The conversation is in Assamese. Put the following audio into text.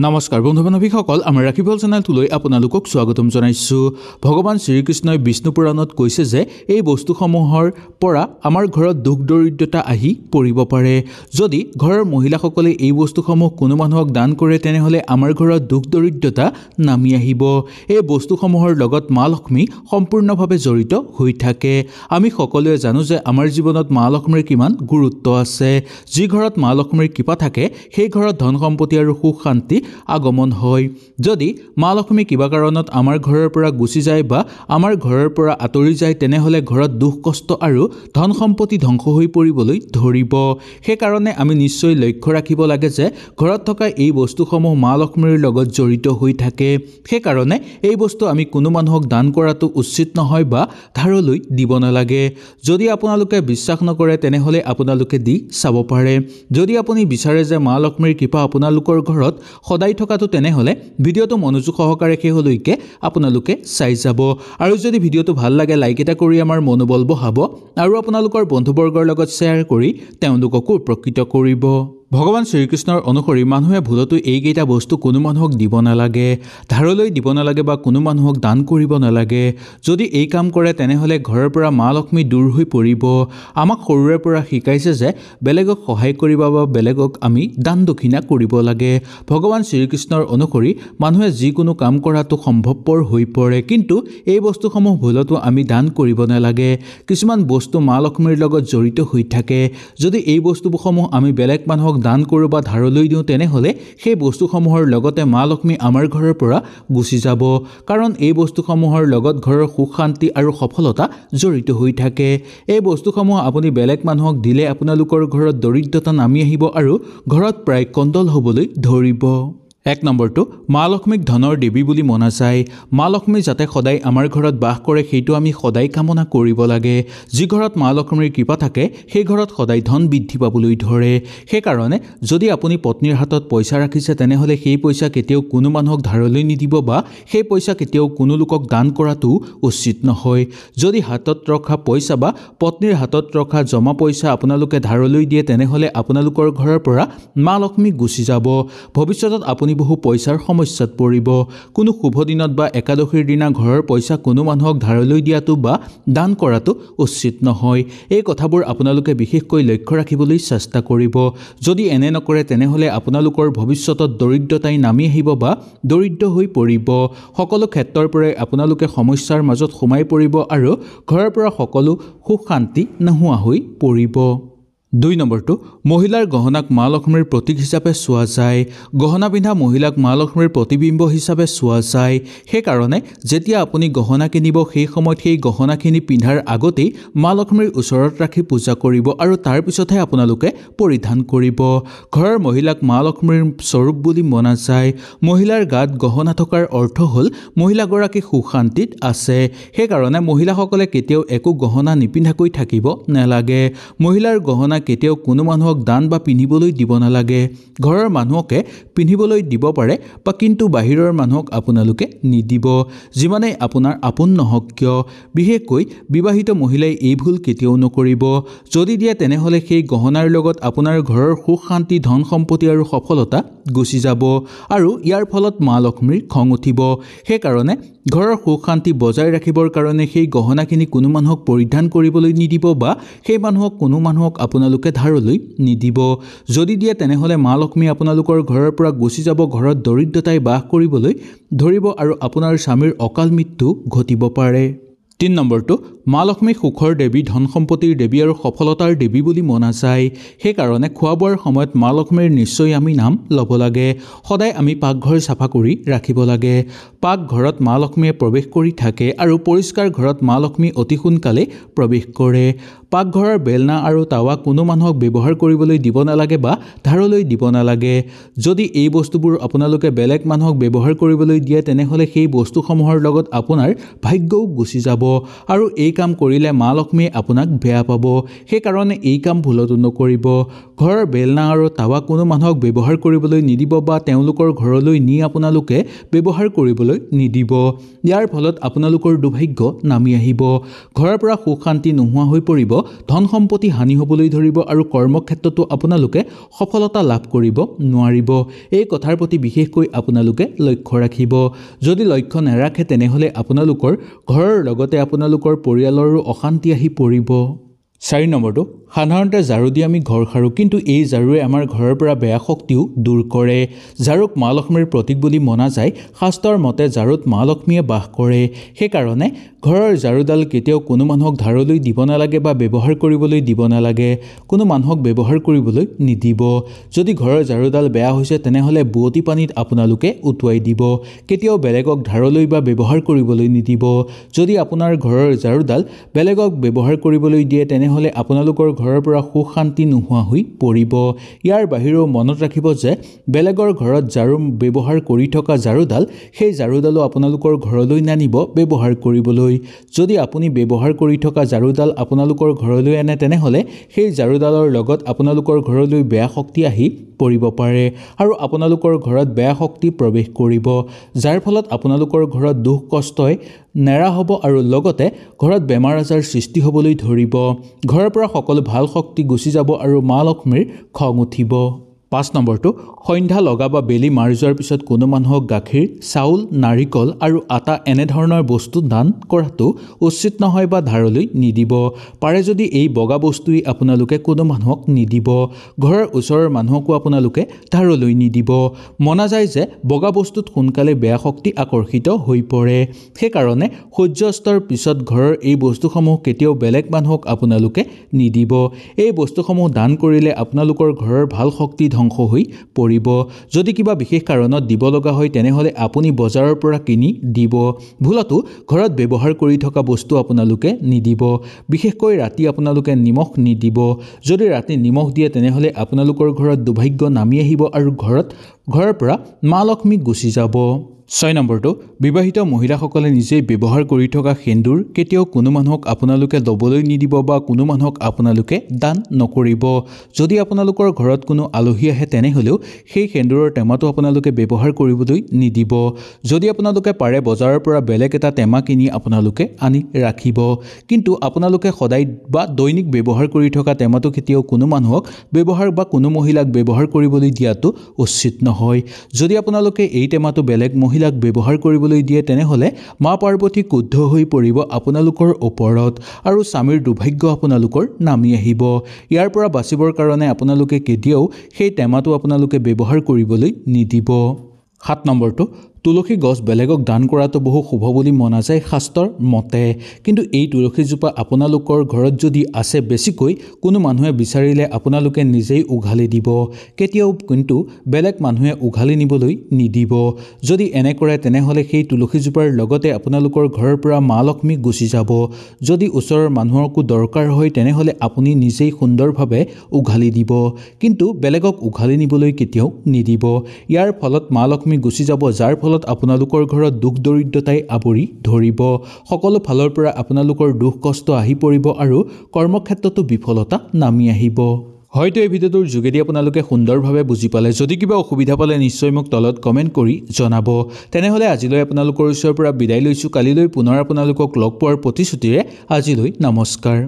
নমস্কাৰ বন্ধু বান্ধৱীসকল, আমাৰ ৰাখিবল চেনেলটোলৈ আপোনালোকক স্বাগতম জনাইছোঁ। ভগৱান শ্ৰীকৃষ্ণই বিষ্ণু পুৰাণত কৈছে যে এই বস্তুসমূহৰ পৰা আমাৰ ঘৰত দুখ দৰিদ্ৰতা আহি পৰিব পাৰে। যদি ঘৰৰ মহিলাসকলে এই বস্তুসমূহ কোনো মানুহক দান কৰে তেনেহ'লে আমাৰ ঘৰত দুখ দৰিদ্ৰতা নামি আহিব। এই বস্তুসমূহৰ লগত মা লক্ষ্মী সম্পূৰ্ণভাৱে জড়িত হৈ থাকে। আমি সকলোৱে জানো যে আমাৰ জীৱনত মা লক্ষ্মীৰ কিমান গুৰুত্ব আছে। যি ঘৰত মা লক্ষ্মীৰ কৃপা থাকে সেই ঘৰত ধন সম্পত্তি আৰু সুখ শান্তি আগমন হয়। যদি মা লক্ষ্মী কিবা কাৰণত আমাৰ ঘৰৰ পৰা গুচি যায় বা আমাৰ ঘৰৰ পৰা আঁতৰি যায় তেনেহ'লে ঘৰত দুখ কষ্ট আৰু ধন সম্পত্তি ধ্বংস হৈ পৰিবলৈ ধৰিব। সেইকাৰণে আমি নিশ্চয় লক্ষ্য ৰাখিব লাগে যে ঘৰত থকা এই বস্তুসমূহ মা লক্ষ্মীৰ লগত জড়িত হৈ থাকে। সেইকাৰণে এই বস্তু আমি কোনো মানুহক দান কৰাটো উচিত নহয় বা ধাৰলৈ দিব নালাগে। যদি আপোনালোকে বিশ্বাস নকৰে তেনেহ'লে আপোনালোকে দি চাব পাৰে। যদি আপুনি বিচাৰে যে মা লক্ষ্মীৰ কৃপা আপোনালোকৰ ঘৰত সদায় থকাটো তেনেহ'লে ভিডিঅ'টো মনোযোগ সহকাৰে শেষলৈকে আপোনালোকে চাই যাব। আৰু যদি ভিডিঅ'টো ভাল লাগে লাইক এটা কৰি আমাৰ মনোবল বঢ়াব আৰু আপোনালোকৰ বন্ধুবৰ্গৰ লগত শ্বেয়াৰ কৰি তেওঁলোককো উপকৃত কৰিব। ভগৱান শ্ৰীকৃষ্ণৰ অনুসৰি মানুহে ভুলতো এইকেইটা বস্তু কোনো মানুহক দিব নালাগে, ধাৰলৈ দিব নালাগে বা কোনো মানুহক দান কৰিব নালাগে। যদি এই কাম কৰে তেনেহ'লে ঘৰৰ পৰা মা লক্ষ্মী দূৰ হৈ পৰিব। আমাক সৰুৰে পৰা শিকাইছে যে বেলেগক সহায় কৰিব বা বেলেগক আমি দান দক্ষিণা কৰিব লাগে। ভগৱান শ্ৰীকৃষ্ণৰ অনুসৰি মানুহে যিকোনো কাম কৰাটো সম্ভৱপৰ হৈ পৰে, কিন্তু এই বস্তুসমূহ ভুলতো আমি দান কৰিব নালাগে। কিছুমান বস্তু মা লক্ষ্মীৰ লগত জড়িত হৈ থাকে। যদি এই বস্তুসমূহ আমি বেলেগ মানুহক দান কৰোঁ বা ধাৰলৈ দিওঁ তেনেহ'লে সেই বস্তুসমূহৰ লগতে মা লক্ষ্মী আমাৰ ঘৰৰ পৰা গুচি যাব। কাৰণ এই বস্তুসমূহৰ লগত ঘৰৰ সুখ শান্তি আৰু সফলতা জড়িত হৈ থাকে। এই বস্তুসমূহ আপুনি বেলেগ মানুহক দিলে আপোনালোকৰ ঘৰত দৰিদ্ৰতা নামি আহিব আৰু ঘৰত প্ৰায় কণ্ডল হ'বলৈ ধৰিব। 1 নম্বৰটো, মা লক্ষ্মীক ধনৰ দেৱী বুলি মনা যায়। মা লক্ষ্মী যাতে সদায় আমাৰ ঘৰত বাস কৰে সেইটো আমি সদায় কামনা কৰিব লাগে। যি ঘৰত মা লক্ষ্মীৰ কৃপা থাকে সেই ঘৰত সদায় ধন বৃদ্ধি পাবলৈ ধৰে। সেইকাৰণে যদি আপুনি পত্নীৰ হাতত পইচা ৰাখিছে তেনেহ'লে সেই পইচা কেতিয়াও কোনো মানুহক ধাৰলৈ নিদিব বা সেই পইচা কেতিয়াও কোনো লোকক দান কৰাটো উচিত নহয়। যদি হাতত ৰখা পইচা বা পত্নীৰ হাতত ৰখা জমা পইচা আপোনালোকে ধাৰলৈ দিয়ে তেনেহ'লে আপোনালোকৰ ঘৰৰ পৰা মা লক্ষ্মী গুচি যাব। ভৱিষ্যতত আপুনি বহু পইচাৰ সমস্যাত পৰিব। কোনো শুভ দিনত বা একাদশীৰ দিনা ঘৰৰ পইচা কোনো মানুহক ধাৰলৈ দিয়াটো বা দান কৰাটো উচিত নহয়। এই কথাবোৰ আপোনালোকে বিশেষকৈ লক্ষ্য ৰাখিবলৈ চেষ্টা কৰিব। যদি এনে নকৰে তেনেহ'লে আপোনালোকৰ ভৱিষ্যতত দৰিদ্ৰতাই নামি আহিব বা দৰিদ্ৰ হৈ পৰিব। সকলো ক্ষেত্ৰৰ পৰাই আপোনালোকে সমস্যাৰ মাজত সোমাই পৰিব আৰু ঘৰৰ পৰা সকলো সুখ শান্তি নোহোৱা হৈ পৰিব। 2 নম্বৰটো, মহিলাৰ গহনাক মা লক্ষ্মীৰ প্ৰতীক হিচাপে চোৱা যায়। গহনা পিন্ধা মহিলাক মা লক্ষ্মীৰ প্ৰতিবিম্ব হিচাপে চোৱা যায়। সেইকাৰণে যেতিয়া আপুনি গহনা কিনিব সেই সময়ত সেই গহনাখিনি পিন্ধাৰ আগতেই মা লক্ষ্মীৰ ওচৰত ৰাখি পূজা কৰিব আৰু তাৰ পিছতহে আপোনালোকে পৰিধান কৰিব। ঘৰৰ মহিলাক মা লক্ষ্মীৰ স্বৰূপ বুলি মনা যায়। মহিলাৰ গাত গহনা থকাৰ অৰ্থ হ'ল মহিলাগৰাকী সুখ শান্তিত আছে। সেইকাৰণে মহিলাসকলে কেতিয়াও একো গহনা নিপিন্ধাকৈ থাকিব নালাগে। মহিলাৰ গহনা কেতিয়াও কোনো মানুহক দান বা পিন্ধিবলৈ দিব নালাগে। ঘৰৰ মানুহকে পিন্ধিবলৈ দিব পাৰে বা কিন্তু বাহিৰৰ মানুহক আপোনালোকে নিদিব, যিমানেই আপোনাৰ আপোন নহওক কিয়। বিশেষকৈ বিবাহিত মহিলাই এই ভুল কেতিয়াও নকৰিব। যদি দিয়ে তেনেহ'লে সেই গহনাৰ লগত আপোনাৰ ঘৰৰ সুখ শান্তি ধন সম্পত্তি আৰু সফলতা গুচি যাব আৰু ইয়াৰ ফলত মা লক্ষ্মীৰ খং উঠিব। সেইকাৰণে ঘৰৰ সুখ শান্তি বজাই ৰাখিবৰ কাৰণে সেই গহনাখিনি কোনো মানুহক পৰিধান কৰিবলৈ নিদিব বা সেই কোনো মানুহক আপোনালোকে ধাৰলৈ নিদিব। যদি দিয়ে তেনেহ'লে মা লক্ষ্মী আপোনালোকৰ ঘৰৰ পৰা গুচি যাব, ঘৰত দৰিদ্ৰতাই বাস কৰিবলৈ ধৰিব আৰু আপোনাৰ স্বামীৰ অকাল মৃত্যু ঘটিব পাৰে। 3 নম্বৰটো, মা লক্ষ্মী সুখৰ দেৱী, ধন সম্পত্তিৰ দেৱী আৰু সফলতাৰ দেৱী বুলি মনা যায়। সেইকাৰণে খোৱা বোৱাৰ সময়ত মা লক্ষ্মীৰ নিশ্চয় আমি নাম ল'ব লাগে। সদায় আমি পাকঘৰ চাফা কৰি ৰাখিব লাগে। পাকঘৰত মা লক্ষ্মীয়ে প্ৰৱেশ কৰি থাকে আৰু পৰিষ্কাৰ ঘৰত মা লক্ষ্মী অতি সোনকালে প্ৰৱেশ কৰে। পাকঘৰৰ বেলনা আৰু টাৱা কোনো মানুহক ব্যৱহাৰ কৰিবলৈ দিব নালাগে বা ধাৰলৈ দিব নালাগে। যদি এই বস্তুবোৰ আপোনালোকে বেলেগ মানুহক ব্যৱহাৰ কৰিবলৈ দিয়ে তেনেহ'লে সেই বস্তুসমূহৰ লগত আপোনাৰ ভাগ্যও গুচি যাব আৰু এই কাম কৰিলে মা লক্ষ্মীয়ে আপোনাক বেয়া পাব। সেইকাৰণে এই কাম ভুলতো নকৰিব। ঘৰৰ বেলনা আৰু টাৱা কোনো মানুহক ব্যৱহাৰ কৰিবলৈ নিদিব বা তেওঁলোকৰ ঘৰলৈ নি আপোনালোকে ব্যৱহাৰ কৰিবলৈ নিদিব। ইয়াৰ ফলত আপোনালোকৰ দুৰ্ভাগ্য নামি আহিব। ঘৰৰ পৰা সুখ শান্তি নোহোৱা হৈ পৰিব ধন সম্পত্তি হানি হ'বলৈ ধৰিব আৰু কৰ্মক্ষেত্ৰতো আপোনালোকে সফলতা লাভ কৰিব নোৱাৰিব। এই কথাৰ প্ৰতি বিশেষকৈ আপোনালোকে লক্ষ্য ৰাখিব। যদি লক্ষ্য নাৰাখে তেনেহ'লে আপোনালোকৰ ঘৰৰ লগতে আপোনালোকৰ পৰিয়ালৰো অশান্তি আহি পৰিব। 4 নম্বৰটো, সাধাৰণতে ঝাৰু দি আমি ঘৰ সাৰোঁ, কিন্তু এই ঝাৰুৱে আমাৰ ঘৰৰ পৰা বেয়া শক্তিও দূৰ কৰে। ঝাৰুক মা লক্ষ্মীৰ প্ৰতীক বুলি মনা যায়। শাস্ত্ৰৰ মতে ঝাৰুত মা লক্ষ্মীয়ে বাস কৰে। সেইকাৰণে ঘৰৰ ঝাৰুডাল কেতিয়াও কোনো মানুহক ধাৰলৈ দিব নালাগে বা ব্যৱহাৰ কৰিবলৈ দিব নালাগে। কোনো মানুহক ব্যৱহাৰ কৰিবলৈ নিদিব। যদি ঘৰৰ ঝাৰুডাল বেয়া হৈছে তেনেহ'লে বোৱতী পানীত আপোনালোকে উটুৱাই দিব। কেতিয়াও বেলেগক ধাৰলৈ বা ব্যৱহাৰ কৰিবলৈ নিদিব। যদি আপোনাৰ ঘৰৰ ঝাৰুডাল বেলেগক ব্যৱহাৰ কৰিবলৈ দিয়ে তেনেহ'লে আপোনালোকৰ ঘৰৰ পৰা সুখ শান্তি নোহোৱা হৈ পৰিব। ইয়াৰ বাহিৰেও মনত ৰাখিব যে বেলেগৰ ঘৰত ঝাৰু ব্যৱহাৰ কৰি থকা ঝাৰুডাল, সেই ঝাৰুডালো আপোনালোকৰ ঘৰলৈ নানিব ব্যৱহাৰ কৰিবলৈ। যদি আপুনি ব্যৱহাৰ কৰি থকা ঝাৰুডাল আপোনালোকৰ ঘৰলৈ আনে তেনেহ'লে সেই ঝাৰুডালৰ লগত আপোনালোকৰ ঘৰলৈ বেয়া শক্তি আহি পৰিব পাৰে আৰু আপোনালোকৰ ঘৰত বেয়া শক্তি প্ৰৱেশ কৰিব, যাৰ ফলত আপোনালোকৰ ঘৰত দুখ কষ্টই নেৰা হ'ব আৰু লগতে ঘৰত বেমাৰ আজাৰ সৃষ্টি হ'বলৈ ধৰিব। ঘৰৰ পৰা সকলো ভাল শক্তি গুচি যাব আৰু মা লক্ষ্মীৰ খং উঠিব। 5 নম্বৰটো, সন্ধ্যা লগা বা বেলি মাৰ যোৱাৰ পিছত কোনো মানুহক গাখীৰ, চাউল, নাৰিকল আৰু আটা এনেধৰণৰ বস্তু দান কৰাটো উচিত নহয় বা ধাৰলৈ নিদিব। পাৰে যদি এই বগা বস্তুৱেই আপোনালোকে কোনো মানুহক নিদিব। ঘৰৰ ওচৰৰ মানুহকো আপোনালোকে ধাৰলৈ নিদিব। মনা যায় যে বগা বস্তুত সোনকালে বেয়া শক্তি আকৰ্ষিত হৈ পৰে। সেইকাৰণে সূৰ্যাস্তৰ পিছত ঘৰৰ এই বস্তুসমূহ কেতিয়াও বেলেগ মানুহক আপোনালোকে নিদিব। এই বস্তুসমূহ দান কৰিলে আপোনালোকৰ ঘৰৰ ভাল শক্তি ধ্বংস হৈ পৰিব। যদি কিবা বিশেষ কাৰণত দিব লগা হয় তেনেহ'লে আপুনি বজাৰৰ পৰা কিনি দিব। ভুলতো ঘৰত ব্যৱহাৰ কৰি থকা বস্তু আপোনালোকে নিদিব। বিশেষকৈ ৰাতি আপোনালোকে নিমখ নিদিব। যদি ৰাতি নিমখ দিয়ে তেনেহ'লে আপোনালোকৰ ঘৰত দুৰ্ভাগ্য নামি আহিব আৰু ঘৰৰ পৰা মা লক্ষ্মী গুচি যাব। 6 নম্বৰটো, বিবাহিত মহিলাসকলে নিজেই ব্যৱহাৰ কৰি থকা সেন্দুৰ কেতিয়াও কোনো মানুহক আপোনালোকে ল'বলৈ নিদিব বা কোনো মানুহক আপোনালোকে দান নকৰিব। যদি আপোনালোকৰ ঘৰত কোনো আলহী আহে তেনেহ'লেও সেই সেন্দুৰৰ টেমাটো আপোনালোকে ব্যৱহাৰ কৰিবলৈ নিদিব। যদি আপোনালোকে পাৰে বজাৰৰ পৰা বেলেগ এটা টেমা কিনি আপোনালোকে আনি ৰাখিব, কিন্তু আপোনালোকে সদায় বা দৈনিক ব্যৱহাৰ কৰি থকা টেমাটো কেতিয়াও কোনো মানুহক ব্যৱহাৰ বা কোনো মহিলাক ব্যৱহাৰ কৰিবলৈ দিয়াটো উচিত নহয়। যদি আপোনালোকে এই টেমাটো বেলেগ মহিলাক ব্যৱহাৰ কৰিবলৈ দিয়ে তেনেহ'লে মা পাৰ্বতী ক্ৰুদ্ধ হৈ পৰিব আপোনালোকৰ ওপৰত আৰু স্বামীৰ দুৰ্ভাগ্য আপোনালোকৰ নামি আহিব। ইয়াৰ পৰা বাচিবৰ কাৰণে আপোনালোকে কেতিয়াও সেই টেমাটো আপোনালোকে ব্যৱহাৰ কৰিবলৈ নিদিব। 7 নম্বৰটো, তুলসী গছ বেলেগক দান কৰাটো বহু শুভ বুলি মনা যায় শাস্ত্ৰৰ মতে, কিন্তু এই তুলসীজোপা আপোনালোকৰ ঘৰত যদি আছে বেছিকৈ কোনো মানুহে বিচাৰিলে আপোনালোকে নিজেই উঘালি দিব। কেতিয়াও কিন্তু বেলেগ মানুহে উঘালি নিবলৈ নিদিব। যদি এনে কৰে তেনেহ'লে সেই তুলসীজোপাৰ লগতে আপোনালোকৰ ঘৰৰ পৰা মা লক্ষ্মী গুচি যাব। যদি ওচৰৰ মানুহকো দৰকাৰ হয় তেনেহ'লে আপুনি নিজেই সুন্দৰভাৱে উঘালি দিব, কিন্তু বেলেগক উঘালি নিবলৈ কেতিয়াও নিদিব। ইয়াৰ ফলত মা লক্ষ্মী গুচি যাব, যাৰ ফলত আপোনালোকৰ ঘৰত দুখ দৰিদ্ৰতাই আৱৰি ধৰিব। সকলো ফালৰ পৰা আপোনালোকৰ দুখ কষ্ট আহি পৰিব আৰু কৰ্মক্ষেত্ৰতো বিফলতা নামি আহিব। হয়তো এই ভিডিঅ'টোৰ যোগেদি আপোনালোকে সুন্দৰভাৱে বুজি পালে। যদি কিবা অসুবিধা পালে নিশ্চয় মোক তলত কমেণ্ট কৰি জনাব। তেনেহ'লে আজিলৈ আপোনালোকৰ ওচৰৰ পৰা বিদায় লৈছোঁ। কালিলৈ পুনৰ আপোনালোকক লগ পোৱাৰ প্ৰতিশ্ৰুতিৰে আজিলৈ নমস্কাৰ।